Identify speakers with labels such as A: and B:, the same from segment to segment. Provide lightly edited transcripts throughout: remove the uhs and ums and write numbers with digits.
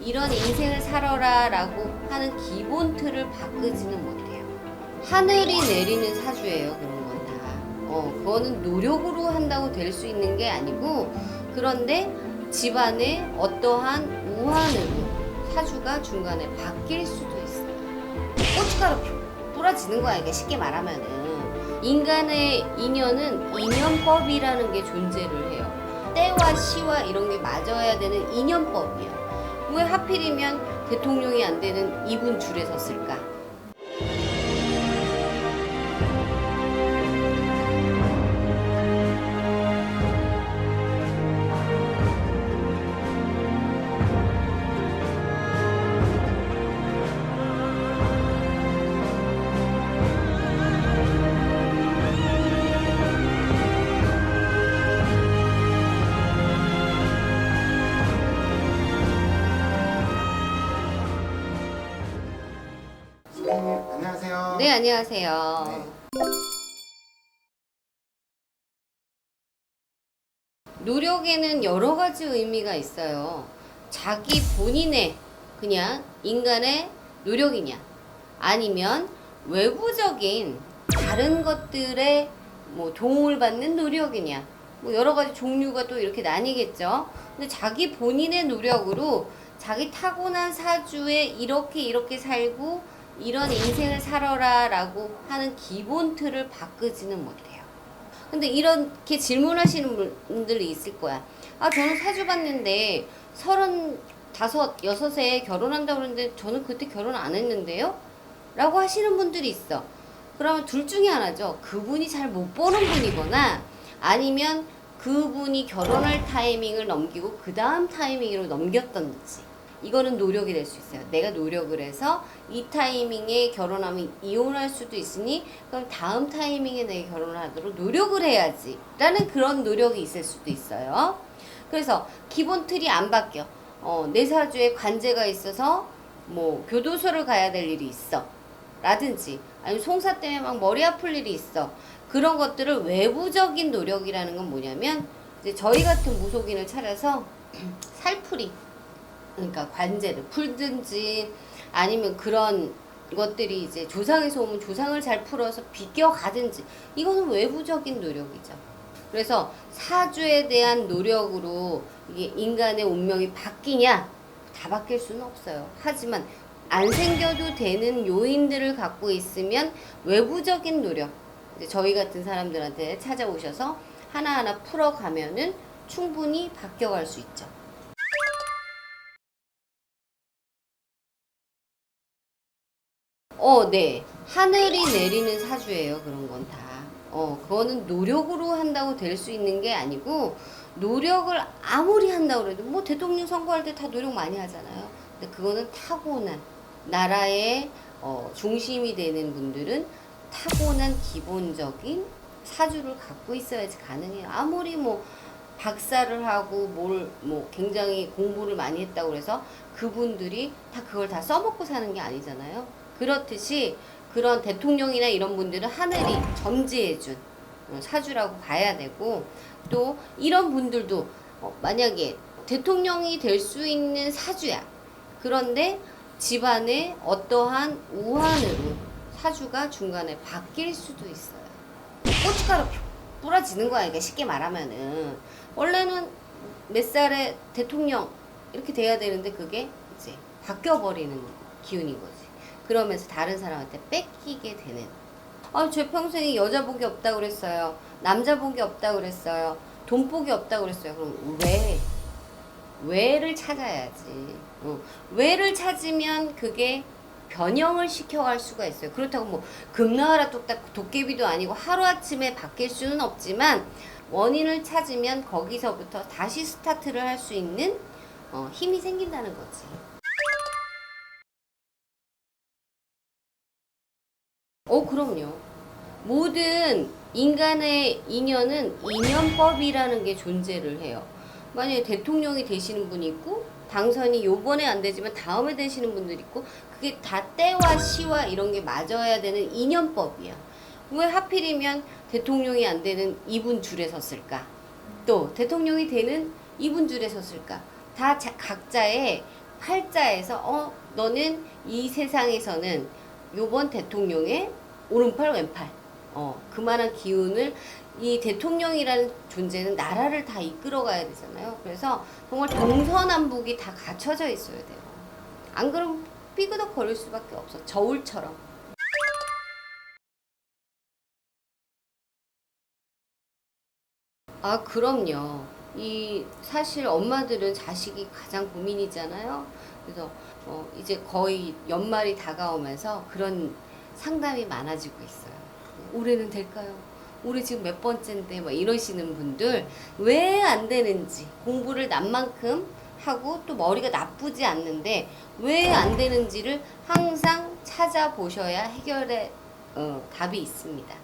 A: 이런 인생을 살아라 라고 하는 기본 틀을 바꾸지는 못해요. 하늘이 내리는 사주예요. 그런 건 다. 그거는 노력으로 한다고 될 수 있는 게 아니고, 그런데 집안에 어떠한 우환으로 사주가 중간에 바뀔 수도 있어요. 고춧가루 뿌려지는 거야, 이게 쉽게 말하면은. 인간의 인연은 인연법이라는 게 존재를 해요. 때와 시와 이런 게 맞아야 되는 인연법이에요. 왜 하필이면 대통령이 안 되는 이분 줄에 섰을까?
B: 안녕하세요.
A: 네, 안녕하세요.
B: 네.
A: 노력에는 여러 가지 의미가 있어요. 자기 본인의 그냥 인간의 노력이냐, 아니면 외부적인 다른 것들의 뭐 도움을 받는 노력이냐, 뭐 여러 가지 종류가 또 이렇게 나뉘겠죠. 근데 자기 본인의 노력으로 자기 타고난 사주에 이렇게 살고 이런 인생을 살아라 라고 하는 기본 틀을 바꾸지는 못해요. 근데 이렇게 질문하시는 분들이 있을 거야. 아, 저는 사주 봤는데 35, 6에 결혼한다고 그러는데 저는 그때 결혼 안 했는데요? 라고 하시는 분들이 있어. 그러면 둘 중에 하나죠. 그분이 잘 못 보는 분이거나, 아니면 그분이 결혼할 타이밍을 넘기고 그 다음 타이밍으로 넘겼던지. 이거는 노력이 될 수 있어요. 내가 노력을 해서 이 타이밍에 결혼하면 이혼할 수도 있으니 그럼 다음 타이밍에 내가 결혼을 하도록 노력을 해야지 라는 그런 노력이 있을 수도 있어요. 그래서 기본 틀이 안 바뀌어. 내 사주에 관제가 있어서 뭐 교도소를 가야 될 일이 있어 라든지, 아니면 송사 때문에 막 머리 아플 일이 있어. 그런 것들을 외부적인 노력이라는 건 뭐냐면, 이제 저희 같은 무속인을 차려서 살풀이, 그러니까 관제를 풀든지, 아니면 그런 것들이 이제 조상에서 오면 조상을 잘 풀어서 비껴가든지, 이거는 외부적인 노력이죠. 그래서 사주에 대한 노력으로 이게 인간의 운명이 바뀌냐? 다 바뀔 수는 없어요. 하지만 안 생겨도 되는 요인들을 갖고 있으면 외부적인 노력, 이제 저희 같은 사람들한테 찾아오셔서 하나하나 풀어가면은 충분히 바뀌어갈 수 있죠. 네. 하늘이 내리는 사주예요. 그런 건 다. 그거는 노력으로 한다고 될 수 있는 게 아니고, 노력을 아무리 한다고 해도, 뭐 대통령 선거할 때 다 노력 많이 하잖아요. 근데 그거는 타고난, 나라의 중심이 되는 분들은 타고난 기본적인 사주를 갖고 있어야지 가능해요. 아무리 뭐 박사를 하고 뭐 굉장히 공부를 많이 했다고 해서 그분들이 다 그걸 다 써먹고 사는 게 아니잖아요. 그렇듯이 그런 대통령이나 이런 분들은 하늘이 점지해준 사주라고 봐야 되고, 또 이런 분들도 만약에 대통령이 될 수 있는 사주야. 그런데 집안에 어떠한 우환으로 사주가 중간에 바뀔 수도 있어요. 고춧가루 뿌려지는 거야, 이게 쉽게 말하면은. 원래는 몇 살에 대통령 이렇게 돼야 되는데 그게 이제 바뀌어버리는 기운인 거지. 그러면서 다른 사람한테 뺏기게 되는. 제 평생에 여자 복이 없다고 그랬어요. 남자 복이 없다고 그랬어요. 돈 복이 없다고 그랬어요. 그럼 왜를 찾아야지. 왜를 찾으면 그게 변형을 시켜갈 수가 있어요. 그렇다고 뭐 금나와라 뚝딱 도깨비도 아니고 하루아침에 바뀔 수는 없지만, 원인을 찾으면 거기서부터 다시 스타트를 할 수 있는 힘이 생긴다는 거지. 그럼요. 모든 인간의 인연은 인연법이라는 게 존재를 해요. 만약에 대통령이 되시는 분이 있고, 당선이 요번에 안 되지만 다음에 되시는 분들이 있고, 그게 다 때와 시와 이런 게 맞아야 되는 인연법이야. 왜 하필이면 대통령이 안 되는 이분 줄에 섰을까? 또 대통령이 되는 이분 줄에 섰을까? 다 각자의 팔자에서 너는 이 세상에서는 요번 대통령의 오른팔 왼팔 그만한 기운을 이 대통령이라는 존재는 나라를 다 이끌어가야 되잖아요. 그래서 정말 동서남북이 다 갖춰져 있어야 돼요. 안 그러면 삐그덕 거릴 수밖에 없어. 저울처럼. 아, 그럼요. 이 사실 엄마들은 자식이 가장 고민이잖아요. 그래서 이제 거의 연말이 다가오면서 그런 상담이 많아지고 있어요. 올해는 될까요? 올해 지금 몇 번째인데 뭐 이러시는 분들 왜 안 되는지 공부를 난만큼 하고 또 머리가 나쁘지 않는데 왜 안 되는지를 항상 찾아보셔야 해결의 답이 있습니다.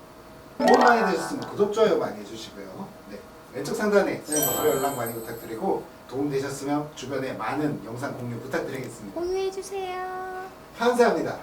B: 도움 많이 되셨으면 구독, 좋아요 많이 해주시고요. 네. 왼쪽 상단에 선생님과 연락 많이 부탁드리고 도움 되셨으면 주변에 많은 영상 공유 부탁드리겠습니다.
A: 공유해주세요.
B: 감사합니다.